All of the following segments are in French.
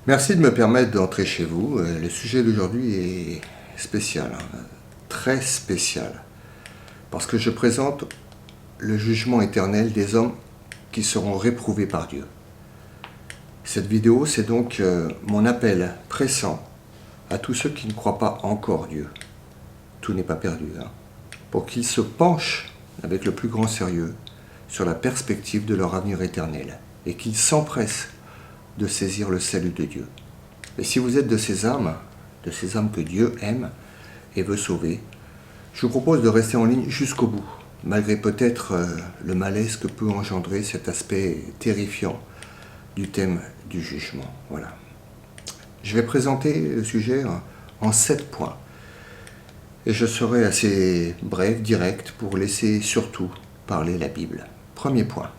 Merci de me permettre d'entrer chez vous. Le sujet d'aujourd'hui est spécial, très spécial, parce que je présente le jugement éternel des hommes qui seront réprouvés par Dieu. Cette vidéo, c'est donc mon appel pressant à tous ceux qui ne croient pas encore Dieu. Tout n'est pas perdu, pour qu'ils se penchent avec le plus grand sérieux sur la perspective de leur avenir éternel et qu'ils s'empressent de saisir le salut de Dieu. Et si vous êtes de ces âmes que Dieu aime et veut sauver, je vous propose de rester en ligne jusqu'au bout, malgré peut-être le malaise que peut engendrer cet aspect terrifiant du thème du jugement. Voilà. Je vais présenter le sujet en 7 points. Et je serai assez bref, direct, pour laisser surtout parler la Bible. Premier point.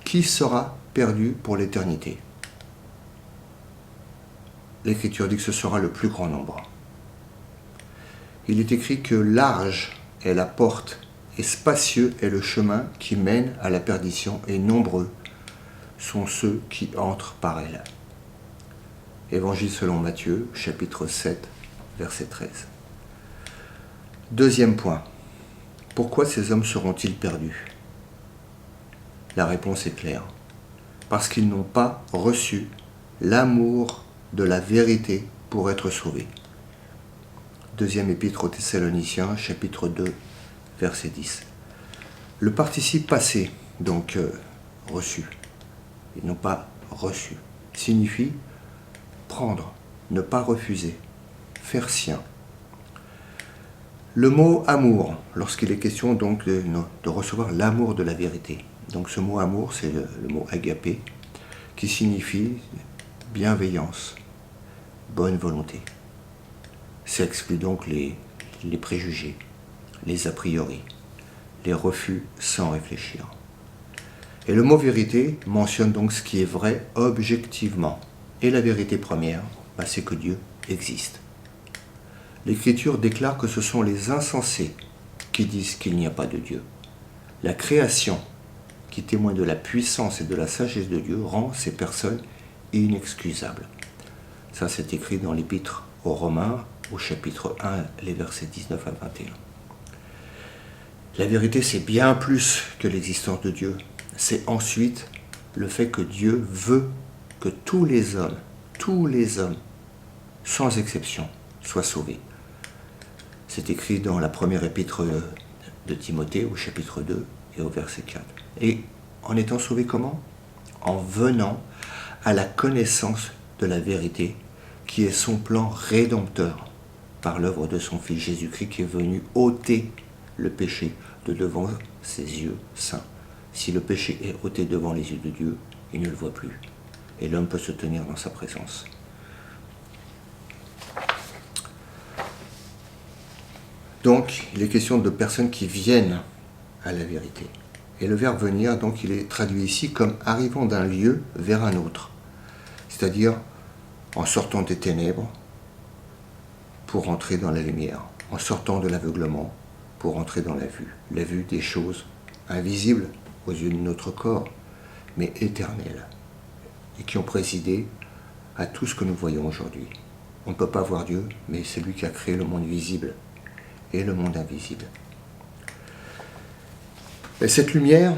Qui sera perdu pour l'éternité? L'Écriture dit que ce sera le plus grand nombre. Il est écrit que large est la porte et spacieux est le chemin qui mène à la perdition et nombreux sont ceux qui entrent par elle. Évangile selon Matthieu, chapitre 7, verset 13. Deuxième point. Pourquoi ces hommes seront-ils perdus? La réponse est claire. Parce qu'ils n'ont pas reçu l'amour de la vérité pour être sauvés. Deuxième épître aux Thessaloniciens, chapitre 2, verset 10. Le participe passé, donc reçu, ils n'ont pas reçu, signifie prendre, ne pas refuser, faire sien. Le mot amour, lorsqu'il est question donc de recevoir l'amour de la vérité. Donc ce mot amour, c'est le mot agapé, qui signifie bienveillance, bonne volonté. Ça exclut donc les préjugés, les a priori, les refus sans réfléchir. Et le mot vérité mentionne donc ce qui est vrai objectivement. Et la vérité première, c'est que Dieu existe. L'Écriture déclare que ce sont les insensés qui disent qu'il n'y a pas de Dieu. La création, qui témoigne de la puissance et de la sagesse de Dieu, rend ces personnes inexcusables. Ça, c'est écrit dans l'Épître aux Romains, au chapitre 1, les versets 19 à 21. La vérité, c'est bien plus que l'existence de Dieu. C'est ensuite le fait que Dieu veut que tous les hommes, sans exception, soient sauvés. C'est écrit dans la première épître de Timothée, au chapitre 2 et au verset 4. Et en étant sauvés comment? En venant à la connaissance de la vérité, qui est son plan rédempteur par l'œuvre de son Fils Jésus-Christ, qui est venu ôter le péché de devant ses yeux saints. Si le péché est ôté devant les yeux de Dieu, il ne le voit plus. Et l'homme peut se tenir dans sa présence. Donc, il est question de personnes qui viennent à la vérité. Et le verbe venir, donc, il est traduit ici comme arrivant d'un lieu vers un autre. C'est-à-dire en sortant des ténèbres pour entrer dans la lumière, en sortant de l'aveuglement pour entrer dans la vue des choses invisibles aux yeux de notre corps, mais éternelles, et qui ont présidé à tout ce que nous voyons aujourd'hui. On ne peut pas voir Dieu, mais c'est lui qui a créé le monde visible et le monde invisible. Et cette lumière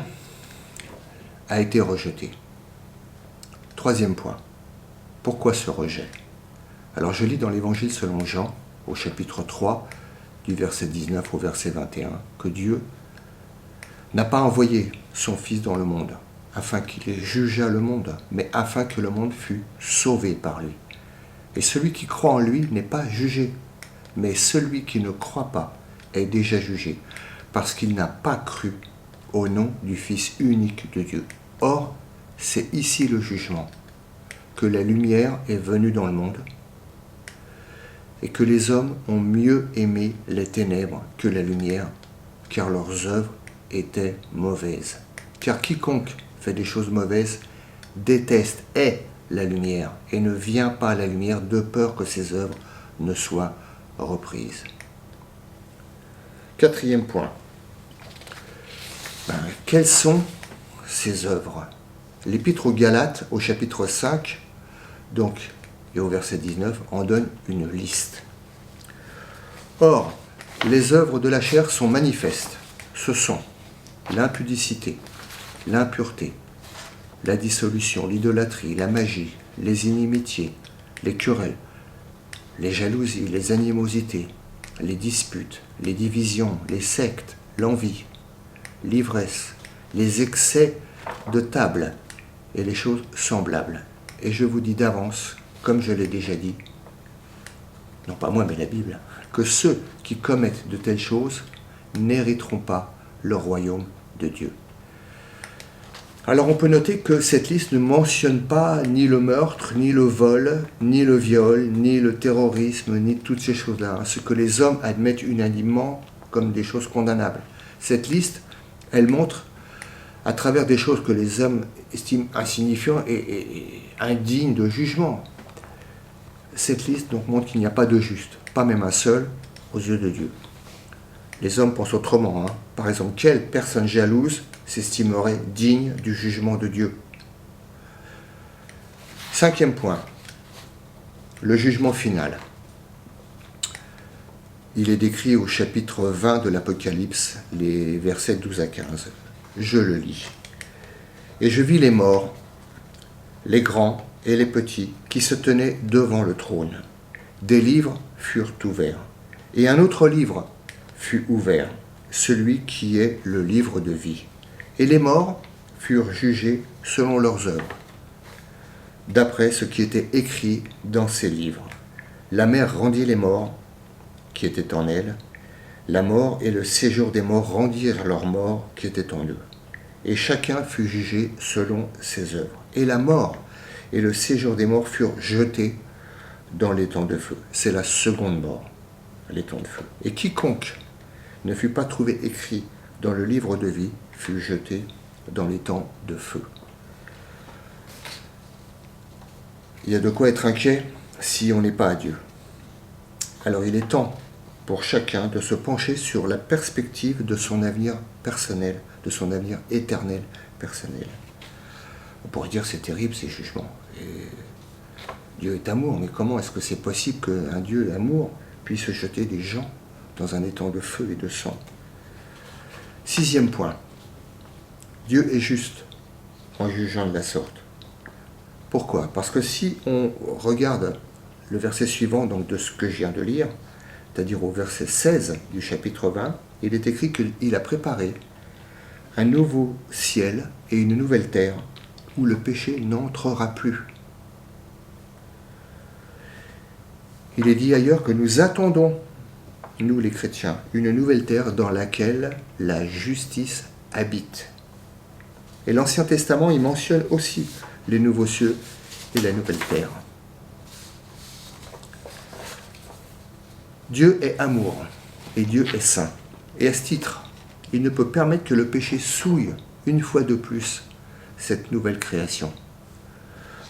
a été rejetée. Troisième point. Pourquoi ce rejet? Alors je lis dans l'Évangile selon Jean, au chapitre 3, du verset 19 au verset 21, que Dieu n'a pas envoyé son Fils dans le monde, afin qu'il jugeât le monde, mais afin que le monde fût sauvé par lui. Et celui qui croit en lui n'est pas jugé, mais celui qui ne croit pas est déjà jugé, parce qu'il n'a pas cru au nom du Fils unique de Dieu. Or, c'est ici le jugement, que la lumière est venue dans le monde, et que les hommes ont mieux aimé les ténèbres que la lumière, car leurs œuvres étaient mauvaises. Car quiconque fait des choses mauvaises déteste, hait la lumière, et ne vient pas à la lumière de peur que ses œuvres ne soient reprises. Quatrième point. Quelles sont ces œuvres? L'Épître aux Galates, au chapitre 5, Donc, et au verset 19, on donne une liste. Or, les œuvres de la chair sont manifestes. Ce sont l'impudicité, l'impureté, la dissolution, l'idolâtrie, la magie, les inimitiés, les querelles, les jalousies, les animosités, les disputes, les divisions, les sectes, l'envie, l'ivresse, les excès de table et les choses semblables. Et je vous dis d'avance, comme je l'ai déjà dit, non pas moi mais la Bible, que ceux qui commettent de telles choses n'hériteront pas le royaume de Dieu. Alors on peut noter que cette liste ne mentionne pas ni le meurtre, ni le vol, ni le viol, ni le terrorisme, ni toutes ces choses-là, ce que les hommes admettent unanimement comme des choses condamnables. Cette liste, elle montre à travers des choses que les hommes estiment insignifiantes et indignes de jugement. Cette liste donc montre qu'il n'y a pas de juste, pas même un seul, aux yeux de Dieu. Les hommes pensent autrement. Par exemple, quelle personne jalouse s'estimerait digne du jugement de Dieu? 5e point, le jugement final. Il est décrit au chapitre 20 de l'Apocalypse, les versets 12 à 15. Je le lis. Et je vis les morts, les grands et les petits, qui se tenaient devant le trône. Des livres furent ouverts, et un autre livre fut ouvert, celui qui est le livre de vie. Et les morts furent jugés selon leurs œuvres, d'après ce qui était écrit dans ces livres. La mer rendit les morts qui étaient en elle. La mort et le séjour des morts rendirent leurs morts qui étaient en eux. Et chacun fut jugé selon ses œuvres. Et la mort et le séjour des morts furent jetés dans l'étang de feu. C'est la seconde mort, l'étang de feu. Et quiconque ne fut pas trouvé écrit dans le livre de vie fut jeté dans l'étang de feu. Il y a de quoi être inquiet si on n'est pas à Dieu. Alors il est temps pour chacun de se pencher sur la perspective de son avenir personnel, de son avenir éternel personnel. On pourrait dire c'est terrible ces jugements. Et Dieu est amour, mais comment est-ce que c'est possible qu'un Dieu amour puisse jeter des gens dans un étang de feu et de sang? 6e point, Dieu est juste en jugeant de la sorte. Pourquoi? Parce que si on regarde le verset suivant donc de ce que je viens de lire, c'est-à-dire au verset 16 du chapitre 20, il est écrit qu'il a préparé un nouveau ciel et une nouvelle terre où le péché n'entrera plus. Il est dit ailleurs que nous attendons, nous les chrétiens, une nouvelle terre dans laquelle la justice habite. Et l'Ancien Testament, il mentionne aussi les nouveaux cieux et la nouvelle terre. Dieu est amour et Dieu est saint. Et à ce titre, il ne peut permettre que le péché souille une fois de plus cette nouvelle création.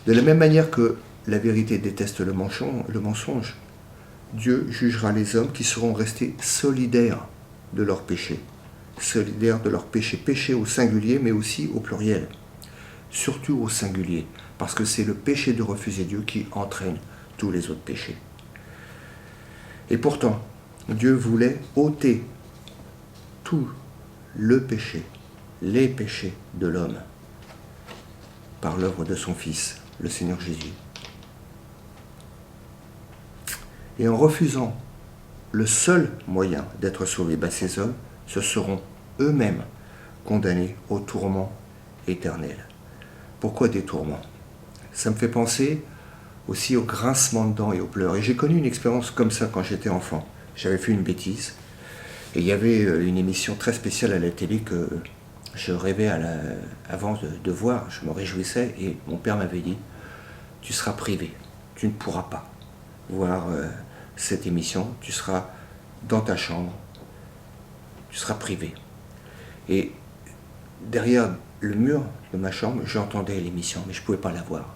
De la même manière que la vérité déteste le mensonge, Dieu jugera les hommes qui seront restés solidaires de leur péché. Solidaires de leur péché. Péché au singulier, mais aussi au pluriel. Surtout au singulier, parce que c'est le péché de refuser Dieu qui entraîne tous les autres péchés. Et pourtant, Dieu voulait ôter tout le péché, les péchés de l'homme, par l'œuvre de son Fils, le Seigneur Jésus. Et en refusant le seul moyen d'être sauvés, ces hommes se seront eux-mêmes condamnés au tourment éternel. Pourquoi des tourments? Ça me fait penser aussi au grincement de dents et aux pleurs. Et j'ai connu une expérience comme ça quand j'étais enfant. J'avais fait une bêtise. Et il y avait une émission très spéciale à la télé que je rêvais avant de voir. Je me réjouissais et mon père m'avait dit « Tu seras privé, tu ne pourras pas voir cette émission, tu seras dans ta chambre, tu seras privé. » Et derrière le mur de ma chambre, j'entendais l'émission, mais je ne pouvais pas la voir.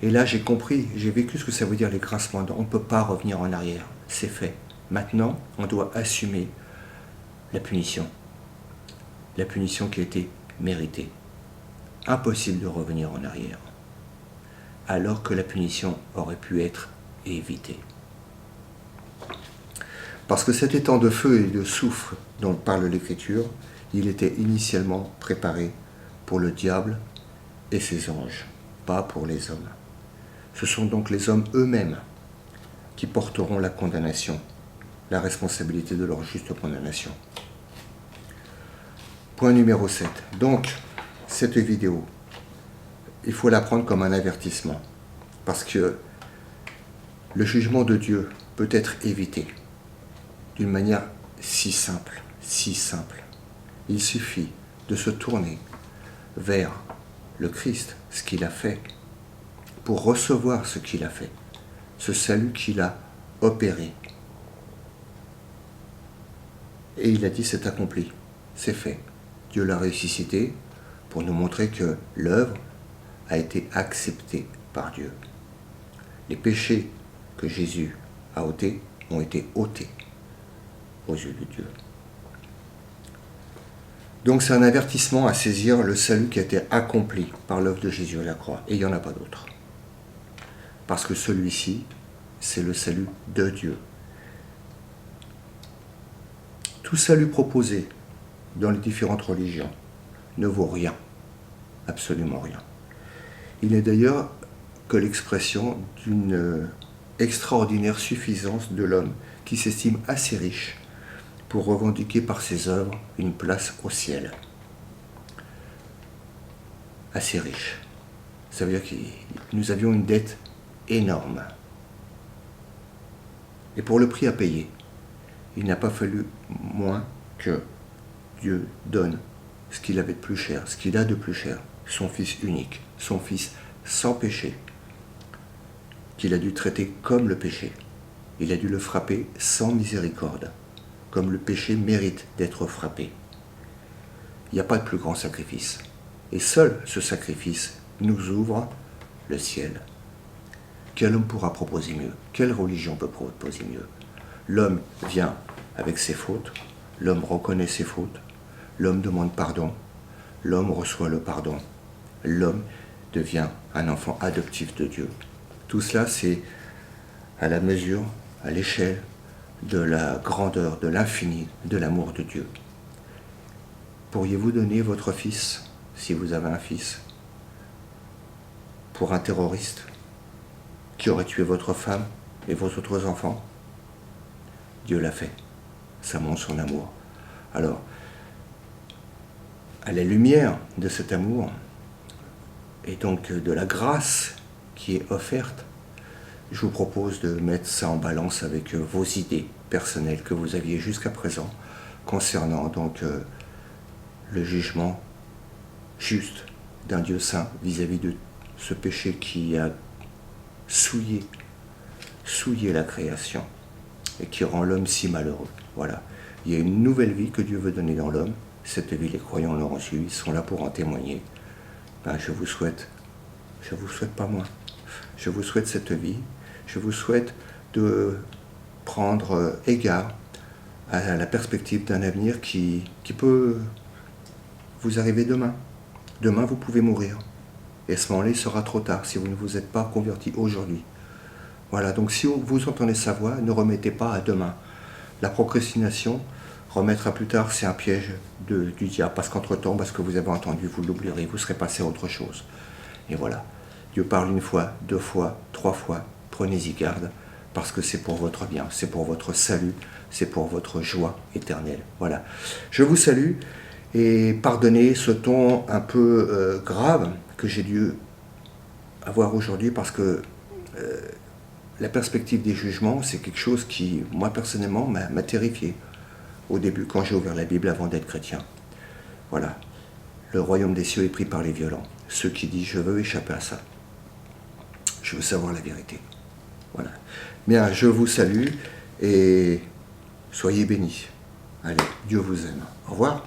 Et là, j'ai compris, j'ai vécu ce que ça veut dire les grincements de dents. On ne peut pas revenir en arrière, c'est fait. Maintenant, on doit assumer la punition qui a été méritée. Impossible de revenir en arrière. alors que la punition aurait pu être évitée. Parce que cet étang de feu et de soufre dont parle l'Écriture, il était initialement préparé pour le diable et ses anges, pas pour les hommes. Ce sont donc les hommes eux-mêmes qui porteront la condamnation, la responsabilité de leur juste condamnation. Point numéro 7. Donc, cette vidéo, il faut la prendre comme un avertissement, parce que le jugement de Dieu peut être évité d'une manière si simple, si simple. Il suffit de se tourner vers le Christ, ce qu'il a fait, pour recevoir ce qu'il a fait, ce salut qu'il a opéré. Et il a dit, c'est accompli, c'est fait. Dieu l'a ressuscité pour nous montrer que l'œuvre a été acceptée par Dieu. Les péchés que Jésus a ôtés ont été ôtés aux yeux de Dieu. Donc c'est un avertissement à saisir le salut qui a été accompli par l'œuvre de Jésus à la croix. Et il n'y en a pas d'autre. Parce que celui-ci, c'est le salut de Dieu. Tout salut proposé dans les différentes religions ne vaut rien, absolument rien. Il n'est d'ailleurs que l'expression d'une extraordinaire suffisance de l'homme qui s'estime assez riche pour revendiquer par ses œuvres une place au ciel. Assez riche. Ça veut dire que nous avions une dette énorme. Et pour le prix à payer, il n'a pas fallu moins que Dieu donne ce qu'il avait de plus cher, ce qu'il a de plus cher, son Fils unique, son Fils sans péché, qu'il a dû traiter comme le péché. Il a dû le frapper sans miséricorde, comme le péché mérite d'être frappé. Il n'y a pas de plus grand sacrifice. Et seul ce sacrifice nous ouvre le ciel. Quel homme pourra proposer mieux? Quelle religion peut proposer mieux? L'homme vient avec ses fautes, l'homme reconnaît ses fautes, l'homme demande pardon, l'homme reçoit le pardon, l'homme devient un enfant adoptif de Dieu. Tout cela, c'est à la mesure, à l'échelle de la grandeur, de l'infini, de l'amour de Dieu. Pourriez-vous donner votre fils, si vous avez un fils, pour un terroriste qui aurait tué votre femme et vos autres enfants? Dieu l'a fait. Ça montre son amour. Alors, à la lumière de cet amour, et donc de la grâce qui est offerte, je vous propose de mettre ça en balance avec vos idées personnelles que vous aviez jusqu'à présent concernant donc le jugement juste d'un Dieu saint vis-à-vis de ce péché qui a souillé la création et qui rend l'homme si malheureux. Voilà. Il y a une nouvelle vie que Dieu veut donner dans l'homme. Cette vie, les croyants l'ont reçue, ils sont là pour en témoigner. Je vous souhaite pas moins, je vous souhaite cette vie, je vous souhaite de prendre égard à la perspective d'un avenir qui peut vous arriver demain. Demain, vous pouvez mourir. Et à ce moment-là, il sera trop tard si vous ne vous êtes pas converti aujourd'hui. Voilà, donc si vous entendez sa voix, ne remettez pas à demain. La procrastination, remettre à plus tard, c'est un piège du diable, parce qu'entre-temps, parce que vous avez entendu, vous l'oublierez, vous serez passé à autre chose. Et voilà, Dieu parle une fois, 2 fois, 3 fois, prenez-y garde, parce que c'est pour votre bien, c'est pour votre salut, c'est pour votre joie éternelle. Voilà, je vous salue, et pardonnez ce ton un peu grave que j'ai dû avoir aujourd'hui, parce que la perspective des jugements, c'est quelque chose qui, moi personnellement, m'a terrifié au début, quand j'ai ouvert la Bible avant d'être chrétien. Voilà, le royaume des cieux est pris par les violents. Ceux qui disent, je veux échapper à ça. Je veux savoir la vérité. Voilà. Bien, je vous salue et soyez bénis. Allez, Dieu vous aime. Au revoir.